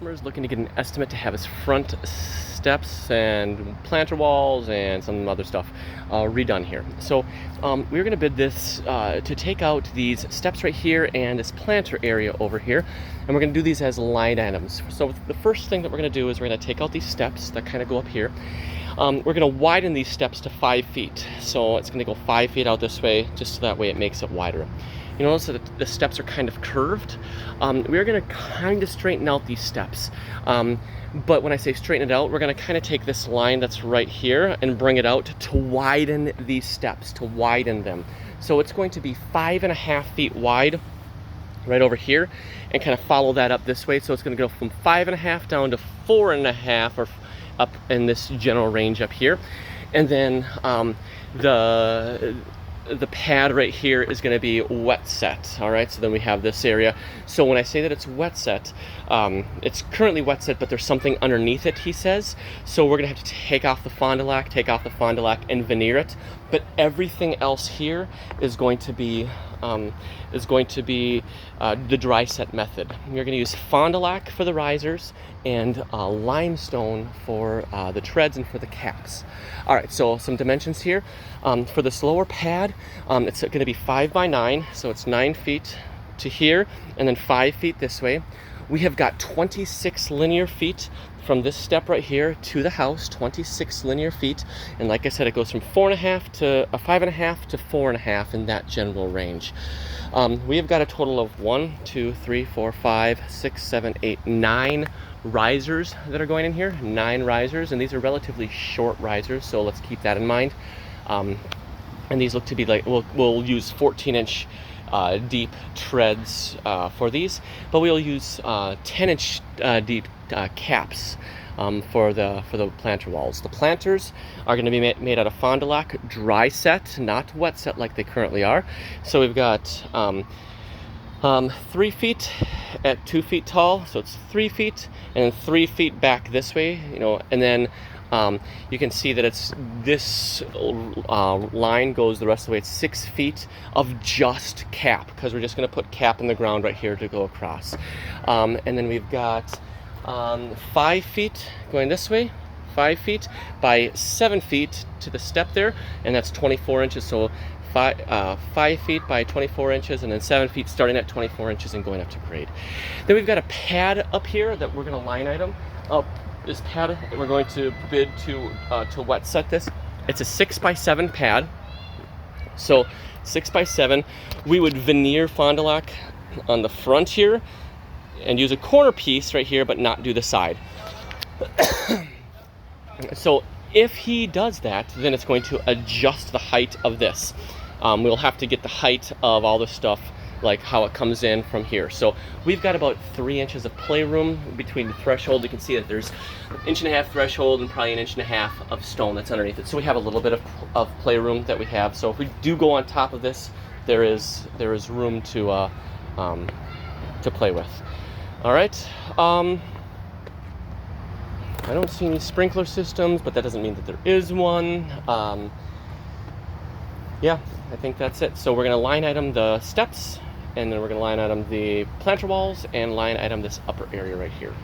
customer is looking to get an estimate to have his front steps and planter walls and some other stuff redone here. So we're going to bid this to take out these steps right here and this planter area over here, and we're going to do these as line items. So the first thing that we're going to do is we're going to take out these steps that kind of go up here. We're going to widen these steps to 5 feet. So it's going to go 5 feet out this way, just so that way it makes it wider. You notice that the steps are kind of curved. We're going to kind of straighten out these steps. But when I say straighten it out, we're going to kind of take this line that's right here and bring it out to widen these steps, to widen them. So it's going to be 5.5 feet wide right over here, and kind of follow that up this way. So it's going to go from 5.5 down to 4.5, or up in this general range up here. And then the pad right here is going to be wet set. All right, so then we have this area. So when I say that it's wet set, it's currently wet set, but there's something underneath it, he says. So we're going to have to take off the Fond du Lac, and veneer it. But everything else here is going to be the dry set method. You're going to use Fond du Lac for the risers and limestone for the treads and for the caps. All right, so some dimensions here. For this lower pad, it's going to be 5 by 9, so it's 9 feet to here, and then 5 feet this way. We have got 26 linear feet from this step right here to the house, 26 linear feet. And like I said, it goes from 5.5 to 4.5 in that general range. We have got a total of 1, 2, 3, 4, 5, 6, 7, 8, 9 risers that are going in here. 9 risers, and these are relatively short risers, so let's keep that in mind. And these look to be like, we'll use 14-inch deep treads for these, but we'll use 10-inch deep caps for the planter walls. The planters are going to be made out of Fond du Lac dry set, not wet set like they currently are. So we've got 3 feet at 2 feet tall, so it's 3 feet, and then 3 feet back this way, and then you can see that it's this line goes the rest of the way. It's 6 feet of just cap, because we're just going to put cap in the ground right here to go across. And then we've got 5 feet going this way, 5 feet by 7 feet to the step there, and that's 24 inches. So 5 feet by 24 inches, and then 7 feet starting at 24 inches and going up to grade. Then we've got a pad up here that we're going to line item up. This pad, we're going to bid to wet set this. It's a 6 by 7 pad. So 6 by 7. We would veneer Fond du Lac on the front here and use a corner piece right here, but not do the side. So if he does that, then it's going to adjust the height of this. We'll have to get the height of all this stuff, like how it comes in from here. So we've got about 3 inches of playroom between the threshold. You can see that there's 1.5 inch threshold and probably 1.5 inch of stone that's underneath it. So we have a little bit of playroom that we have. So if we do go on top of this, there is room to play with. All right. I don't see any sprinkler systems, but that doesn't mean that there is one. Yeah, I think that's it. So we're going to line item the steps, and then we're going to line item the planter walls and line item this upper area right here.